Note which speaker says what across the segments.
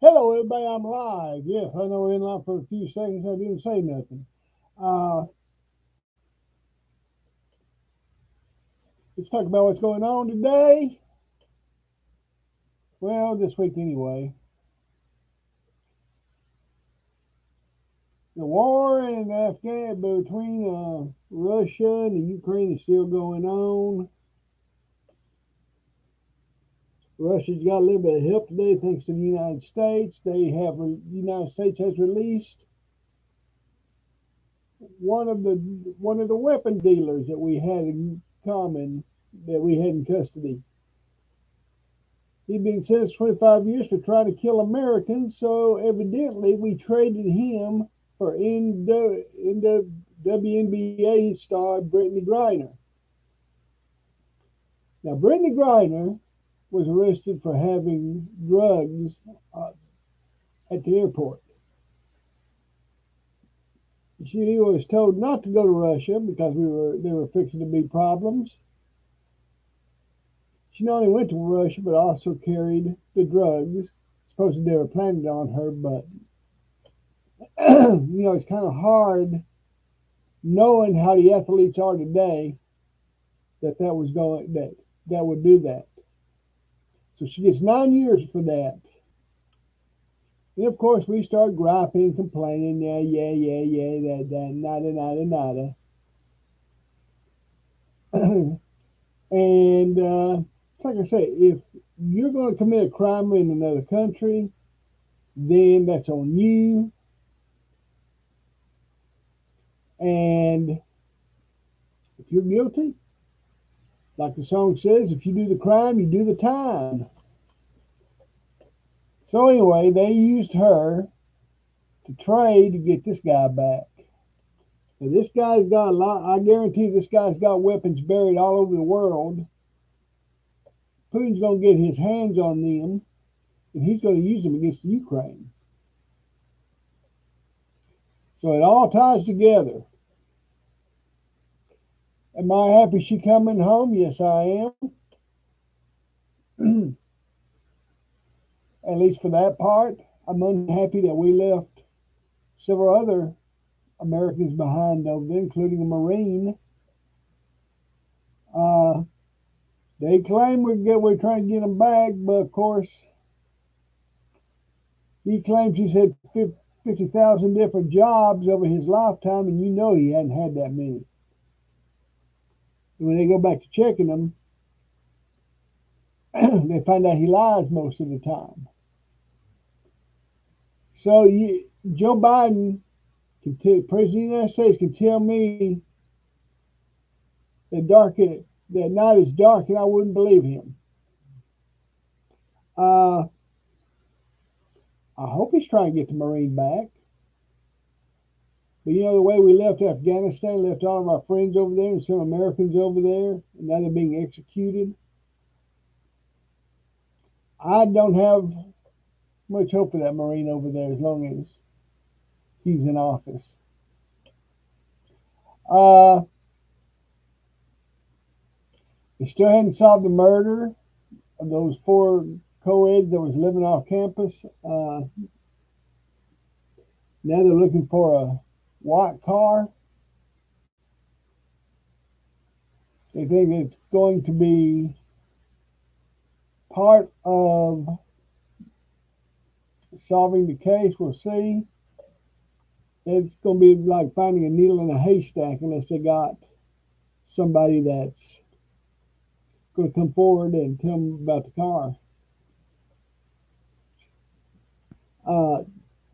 Speaker 1: Hello, everybody. I'm live. Yes, I know we're in live for a few seconds. I didn't say nothing. Uh, let's talk about what's going on today. Well, this week anyway. The war in Afghan between Russia and the Ukraine is still going on. Russia's got a little bit of help today, thanks to the United States. The United States has released one of the weapon dealers that we had in common, that we had in custody. He'd been sentenced 25 years for trying to kill Americans, so evidently we traded him for WNBA star Brittany Griner. Now, Brittany Griner was arrested for having drugs at the airport. She was told not to go to Russia because there were fixing to be problems. She not only went to Russia, but also carried the drugs. Supposedly they were planning on her, but it's kind of hard knowing how the athletes are today that would do that. So she gets 9 years for that. And of course we start griping, complaining, yeah, that, nada. And like I say, if you're going to commit a crime in another country, then that's on you. And if you're guilty, like the song says, if you do the crime, you do the time. So anyway, they used her to trade to get this guy back. Now this guy's got a lot. I guarantee this guy's got weapons buried all over the world. Putin's going to get his hands on them, and he's going to use them against Ukraine. So it all ties together. Am I happy she coming home? Yes, I am. At least for that part. I'm unhappy that we left several other Americans behind over there, including a Marine. Uh, they claim we're trying to get them back, but of course, he claims he's had 50,000 different jobs over his lifetime, and you know he hadn't had that many. And when they go back to checking them, they find out he lies most of the time. So Joe Biden, President of the United States, can tell me that night is dark, and I wouldn't believe him. Uh, I hope he's trying to get the Marine back. But the way we left Afghanistan, left all of our friends over there and some Americans over there, and now they're being executed. I don't have much hope for that Marine over there as long as he's in office. They still hadn't solved the murder of those four co-eds that was living off campus. Now they're looking for a white car. They think it's going to be part of solving the case. We'll see. It's going to be like finding a needle in a haystack unless they got somebody that's going to come forward and tell them about the car.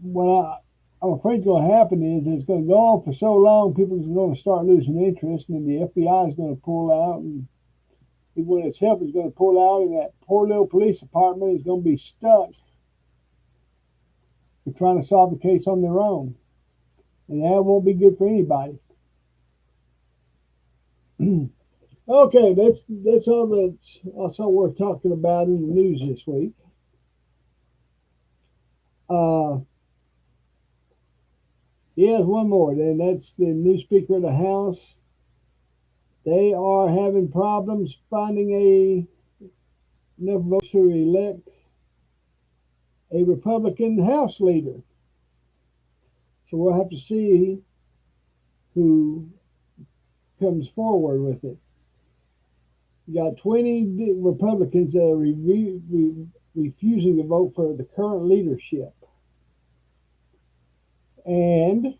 Speaker 1: What I'm afraid is going to happen is it's going to go on for so long, people are going to start losing interest, and the FBI is going to pull out, and when its help is going to pull out, and that poor little police department is going to be stuck with trying to solve the case on their own, and that won't be good for anybody. Okay, that's all that's also worth talking about in the news this week. Yes, one more. Then that's the new Speaker of the House. They are having problems finding enough votes to elect a Republican House leader. So we'll have to see who comes forward with it. You got 20 Republicans that are refusing to vote for the current leadership. And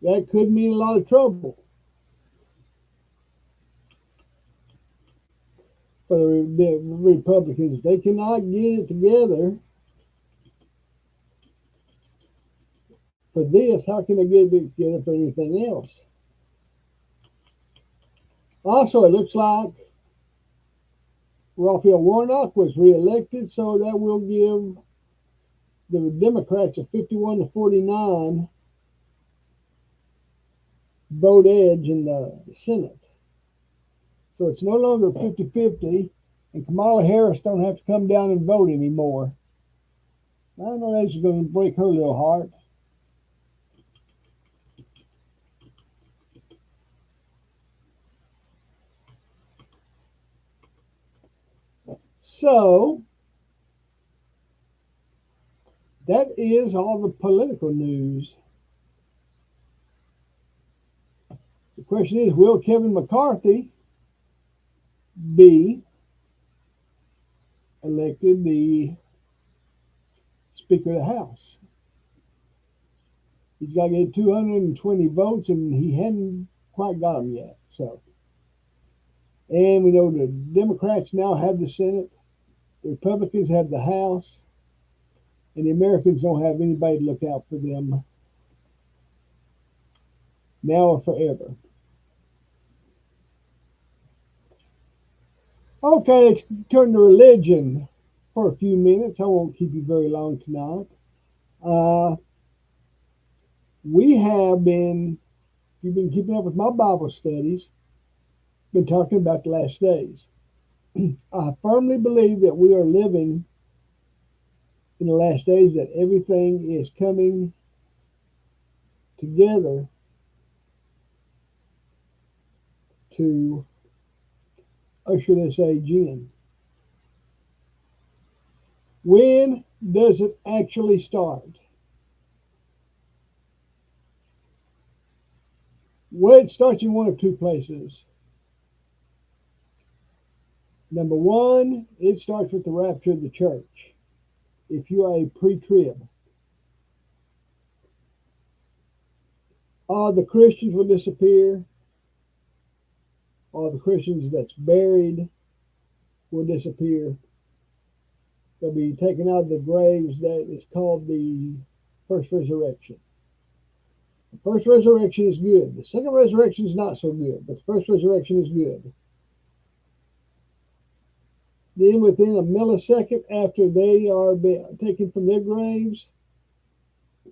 Speaker 1: that could mean a lot of trouble for the Republicans. If they cannot get it together for this, how can they get it together for anything else? Also, it looks like Raphael Warnock was reelected, so that will give the Democrats a 51 to 49 vote edge in the Senate. So it's no longer 50-50, and Kamala Harris don't have to come down and vote anymore. I know that's going to break her little heart. So that is all the political news. The question is, will Kevin McCarthy be elected the Speaker of the House? He's got to get 220 votes, and he hadn't quite got them yet. So, and we know the Democrats now have the Senate, the Republicans have the House, and the Americans don't have anybody to look out for them now or forever. Okay, let's turn to religion for a few minutes. I won't keep you very long tonight. Uh, we have been, if you've been keeping up with my Bible studies, been talking about the last days. I firmly believe that we are living in the last days, that everything is coming together to usher this age in. When does it actually start? Well, it starts in one of two places. Number one, it starts with the rapture of the church. If you are a pre-trib, all the Christians will disappear. All the Christians that's buried will disappear. They'll be taken out of the graves. That is called the first resurrection. The first resurrection is good. The second resurrection is not so good, but the first resurrection is good. Then within a millisecond after they are taken from their graves,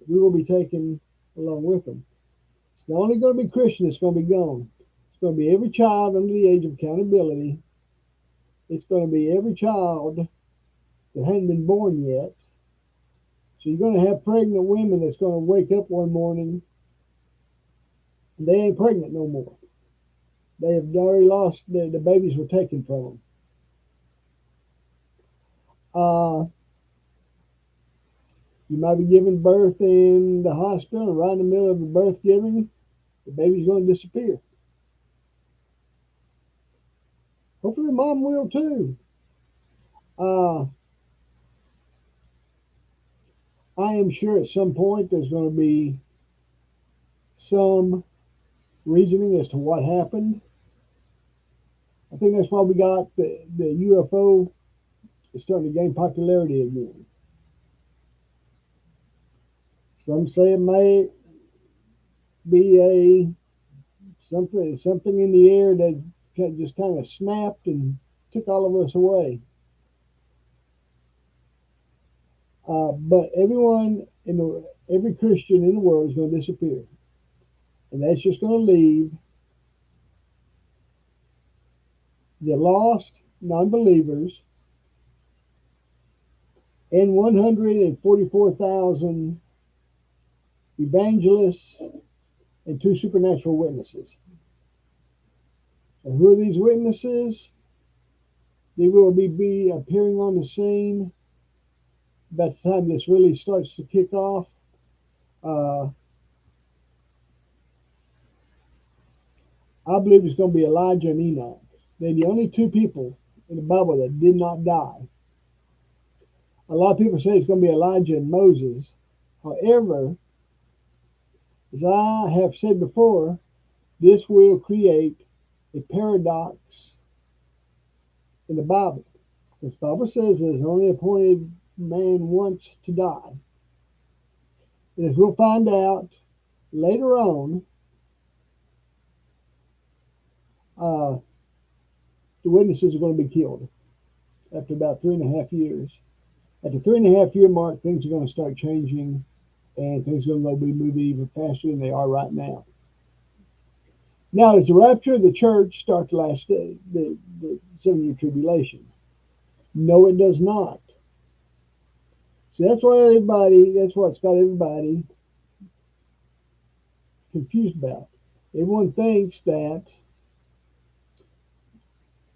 Speaker 1: we will be taken along with them. It's not only going to be Christian that's going to be gone. It's going to be every child under the age of accountability. It's going to be every child that hadn't been born yet. So you're going to have pregnant women that's going to wake up one morning and they ain't pregnant no more. They have already lost, the babies were taken from them. You might be giving birth in the hospital, and right in the middle of the birth giving, the baby's going to disappear. Hopefully, mom will too. I am sure at some point there's going to be some reasoning as to what happened. I think that's why we got the UFO is starting to gain popularity again. Some say it may be a something in the air that just kind of snapped and took all of us away. But every Christian in the world is going to disappear, and that's just going to leave the lost non-believers and 144,000 evangelists and 2 supernatural witnesses. And who are these witnesses? They will be appearing on the scene by the time this really starts to kick off. Uh, I believe it's going to be Elijah and Enoch. They're the only two people in the Bible that did not die. A lot of people say it's going to be Elijah and Moses. However, as I have said before, this will create a paradox in the Bible. Because the Bible says there's only appointed man once to die. And as we'll find out later on, uh, the witnesses are going to be killed after about 3.5 years. At the 3.5 year mark, things are going to start changing and things are going to be moving even faster than they are right now. Now, does the rapture of the church start the last day, the 7 year tribulation? No, it does not. So that's what's got everybody confused about. Everyone thinks that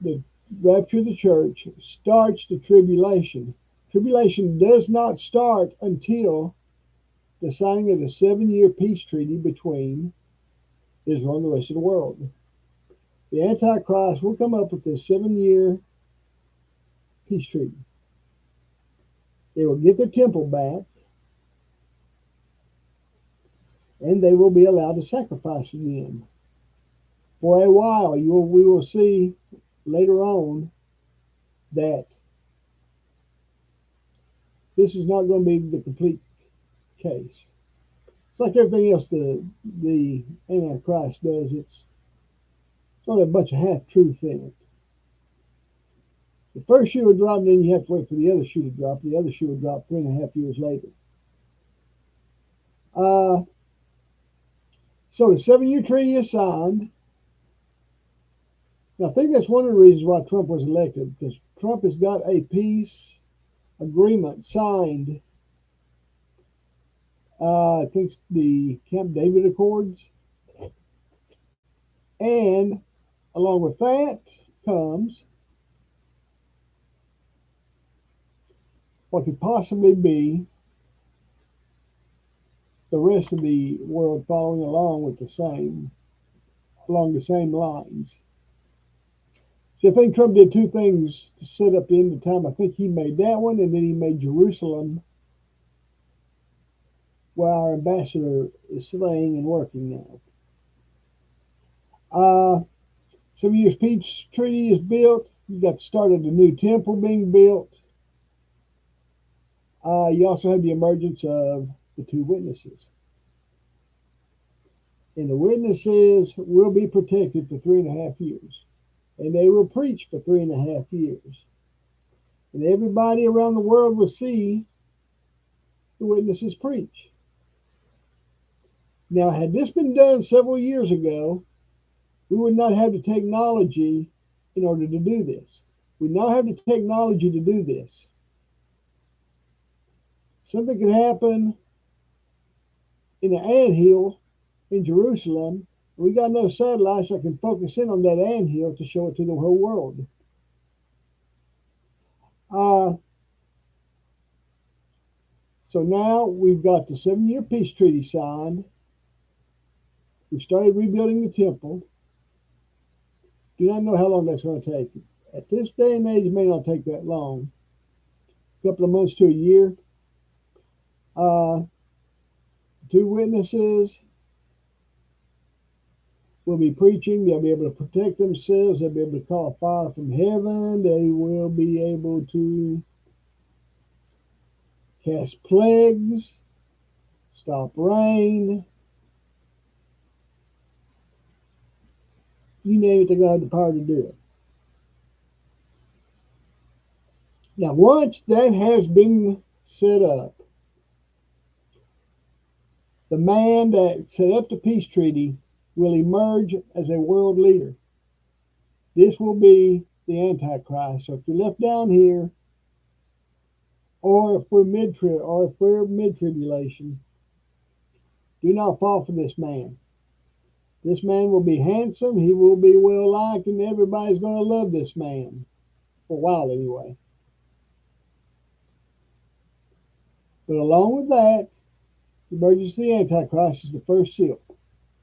Speaker 1: the rapture of the church starts the tribulation. Tribulation does not start until the signing of the 7 year peace treaty between Israel and the rest of the world. The Antichrist will come up with a 7 year peace treaty. They will get their temple back, and they will be allowed to sacrifice again. For a while, we will see later on that this is not going to be the complete case. It's like everything else the Antichrist does. It's sort of a bunch of half truth in it. The first shoe will drop, and then you have to wait for the other shoe to drop. The other shoe will drop 3.5 years later. Uh, so the 7 year treaty is signed. Now, I think that's one of the reasons why Trump was elected, because Trump has got a peace agreement signed. I think the Camp David Accords. And along with that comes what could possibly be the rest of the world following along along the same lines. See, I think Trump did two things to set up the end of time. I think he made that one, and then he made Jerusalem, where our ambassador is staying and working now. 7 years peace treaty is built. You got the start of the new temple being built. You also have the emergence of the two witnesses. And the witnesses will be protected for 3.5 years. And they will preach for 3.5 years. And everybody around the world will see the witnesses preach. Now, had this been done several years ago, we would not have the technology in order to do this. We now have the technology to do this. Something could happen in an anthill in Jerusalem. We got enough satellites that can focus in on that anthill to show it to the whole world. So now we've got the 7 year peace treaty signed. We started rebuilding the temple. Do not know how long that's going to take. At this day and age, it may not take that long. A couple of months to a year. Two witnesses will be preaching. They'll be able to protect themselves. They'll be able to call fire from heaven. They will be able to cast plagues, stop rain. You name it, they got the power to do it. Now, once that has been set up, the man that set up the peace treaty will emerge as a world leader. This will be the Antichrist. So if you're left down here, or if we're mid-tribulation, do not fall for this man. This man will be handsome. He will be well liked, and everybody's going to love this man. for a while anyway. But along with that, the emergence of the Antichrist is the first seal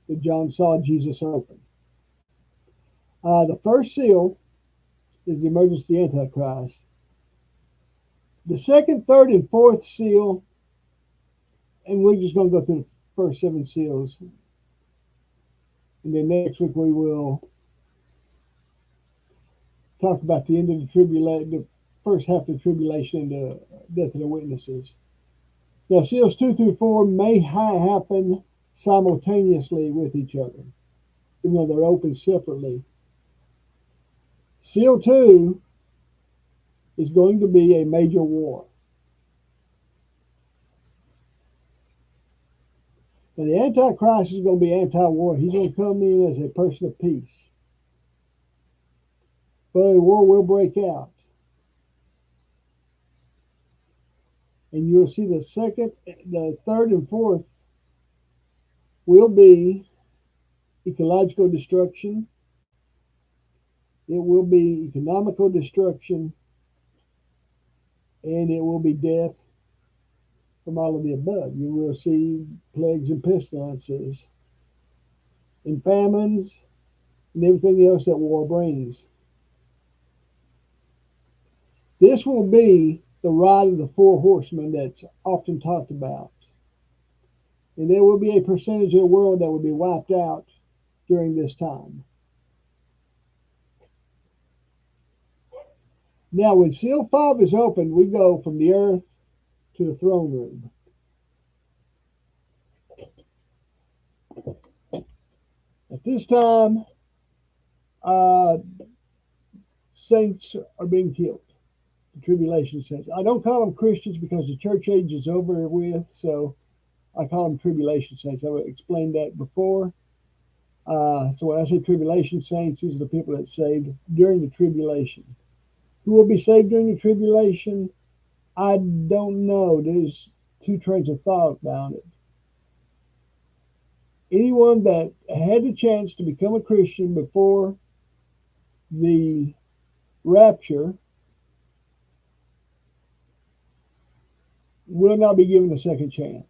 Speaker 1: that John saw Jesus open. The first seal is the emergence of the Antichrist. The second, third, and fourth seal, and we're just going to go through the first seven seals, and then next week we will talk about the end of the tribulation, the first half of the tribulation, and the death of the witnesses. Now, seals 2 through 4 may happen simultaneously with each other, even though they're open separately. Seal 2 is going to be a major war. Now, the Antichrist is going to be anti-war. He's going to come in as a person of peace. But a war will break out. And you'll see the second, the third, and fourth will be ecological destruction. It will be economical destruction. And it will be death from all of the above. You will see plagues and pestilences and famines and everything else that war brings. This will be the ride of the four horsemen that's often talked about. And there will be a percentage of the world that will be wiped out during this time. Now, when seal 5 is opened, we go from the earth to the throne room. At this time, saints are being killed. The tribulation saints. I don't call them Christians because the church age is over with, so I call them tribulation saints. I've explained that before. So when I say tribulation saints, these are the people that saved during the tribulation. Who will be saved during the tribulation? I don't know. There's two trains of thought about it. Anyone that had the chance to become a Christian before the rapture will not be given a second chance.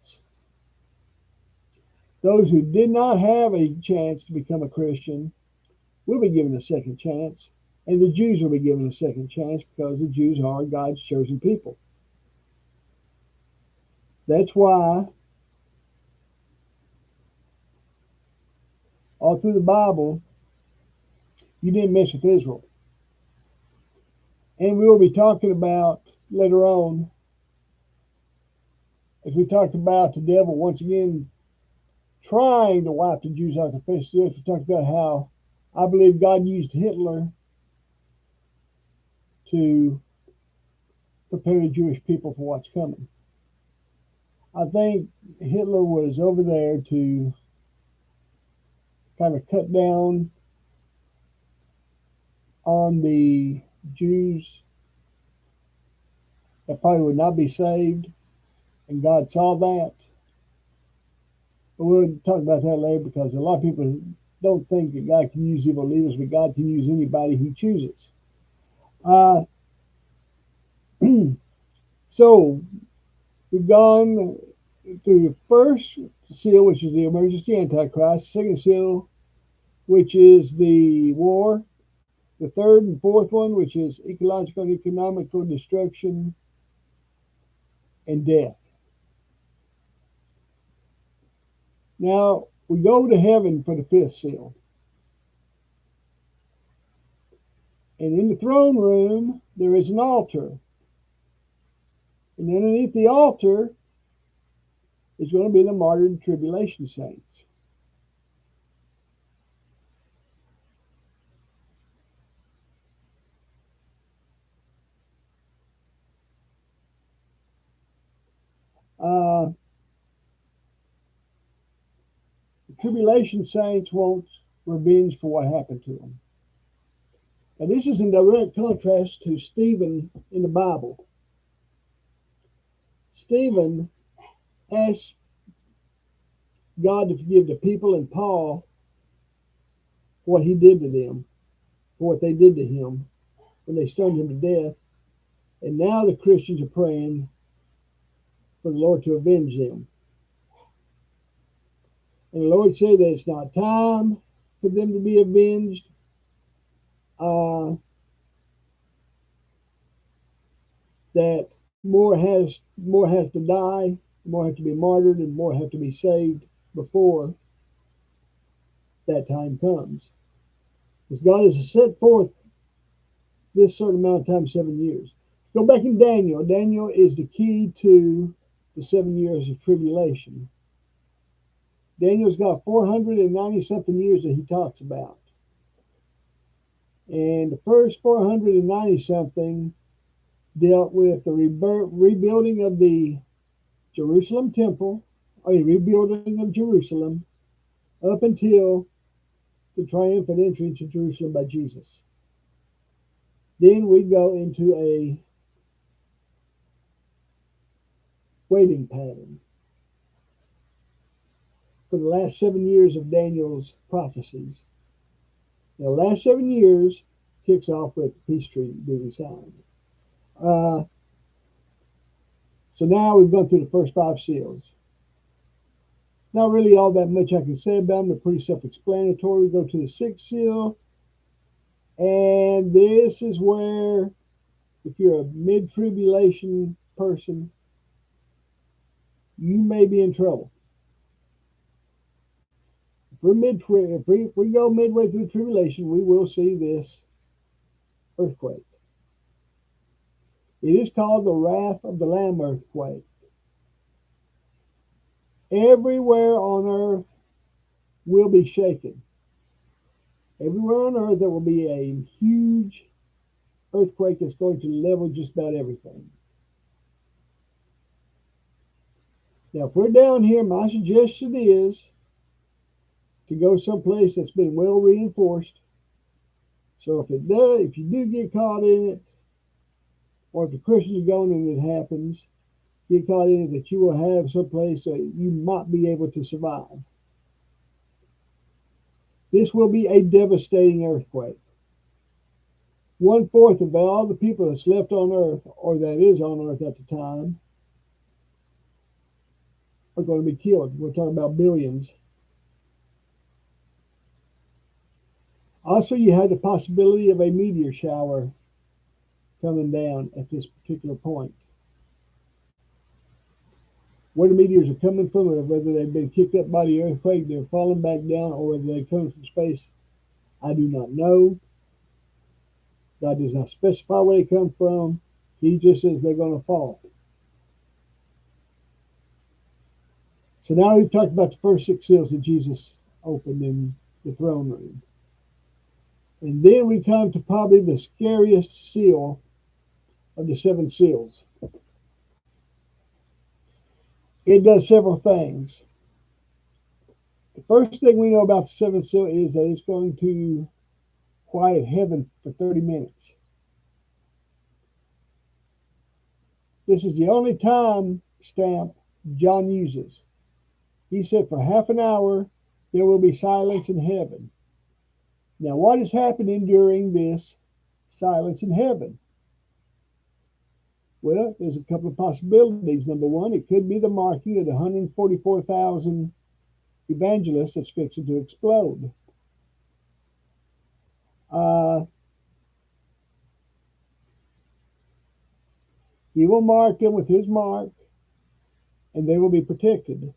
Speaker 1: Those who did not have a chance to become a Christian will be given a second chance, and the Jews will be given a second chance because the Jews are God's chosen people. That's why all through the Bible, you didn't mess with Israel. And we will be talking about later on, as we talked about the devil once again trying to wipe the Jews out of the face of the earth. We talked about how I believe God used Hitler to prepare the Jewish people for what's coming. I think Hitler was over there to kind of cut down on the Jews that probably would not be saved, and God saw that. But we'll talk about that later because a lot of people don't think that God can use evil leaders, but God can use anybody He chooses. So we've gone through the first seal, which is the emergence of the Antichrist, the second seal, which is the war, the third and fourth one, which is ecological and economical destruction and death. Now we go to heaven for the fifth seal. And in the throne room, there is an altar. And underneath the altar is going to be the martyred tribulation saints. The tribulation saints want revenge for what happened to them. Now, this is in direct contrast to Stephen in the Bible. Stephen asked God to forgive the people and Paul for what he did to them, for what they did to him when they stoned him to death. And now the Christians are praying for the Lord to avenge them. And the Lord said that it's not time for them to be avenged. That more has to die, more have to be martyred, and more have to be saved before that time comes. Because God has set forth this certain amount of time, 7 years. Go back in Daniel. Daniel is the key to the 7 years of tribulation. Daniel's got 490 something years that he talks about. And the first 490 something dealt with the rebuilding of the Jerusalem temple, or the rebuilding of Jerusalem, up until the triumphant entry into Jerusalem by Jesus. Then we go into a waiting pattern for the last 7 years of Daniel's prophecies. Now, the last 7 years kicks off with the peace treaty being signed. So now we've gone through the first 5 seals. Not really all that much I can say about them. They're pretty self-explanatory. We go to the 6th seal, and this is where, if you're a mid-tribulation person, you may be in trouble. If we go midway through tribulation, we will see this earthquake. It is called the Wrath of the Lamb earthquake. Everywhere on earth will be shaken. Everywhere on earth there will be a huge earthquake that's going to level just about everything. Now, if we're down here, my suggestion is to go someplace that's been well reinforced. So if you do get caught in it, or if the Christians are going and it happens, get caught in it, that you will have someplace that you might be able to survive. This will be a devastating earthquake. 1/4 of all the people that's left on earth, or that is on earth at the time, are going to be killed. We're talking about billions. Also, you have the possibility of a meteor shower coming down at this particular point. Where the meteors are coming from, or whether they've been kicked up by the earthquake, they're falling back down, or whether they come from space, I do not know. God does not specify where they come from. He just says they're going to fall. So now we've talked about the first 6 seals that Jesus opened in the throne room. And then we come to probably the scariest seal of the 7 seals. It does several things. The first thing we know about the 7th seal is that it's going to quiet heaven for 30 minutes. This is the only time stamp John uses. He said for half an hour there will be silence in heaven. Now, what is happening during this silence in heaven? Well, there's a couple of possibilities. Number one, it could be the marking of the 144,000 evangelists that's fixing to explode. He will mark them with his mark, and they will be protected.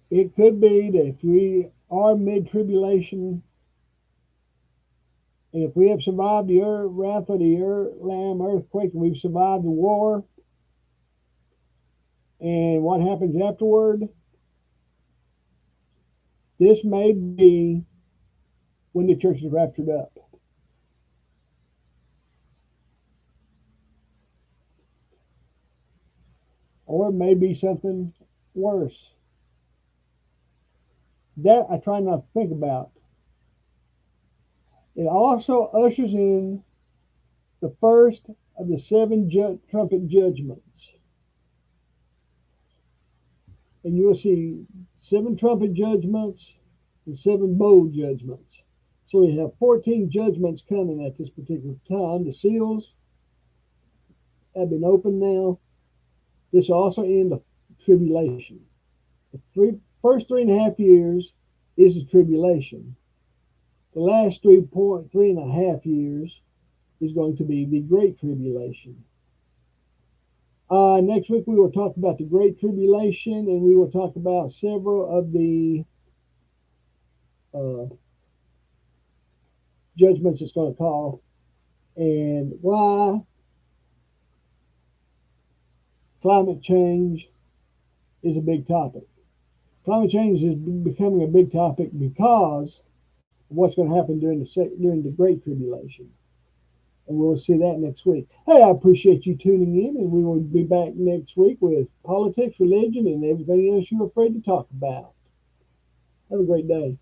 Speaker 1: It could be that if we are mid-tribulation, and if we have survived the wrath of the Lamb earthquake, and we've survived the war, and what happens afterward, this may be when the church is raptured up. Or it may be something worse. That I try not to think about. It also ushers in the first of the 7 trumpet judgments. And you will see 7 trumpet judgments, and 7 bowl judgments. So we have 14 judgments coming at this particular time. The seals have been opened now. This will also end the tribulation. The first 3.5 years is the tribulation. The last 3.5 years is going to be the Great Tribulation. Next week we will talk about the Great Tribulation, and we will talk about several of the uh, judgments it's going to call, and why climate change is a big topic. Climate change is becoming a big topic because of what's going to happen during the Great Tribulation. And we'll see that next week. Hey, I appreciate you tuning in, and we will be back next week with politics, religion, and everything else you're afraid to talk about. Have a great day.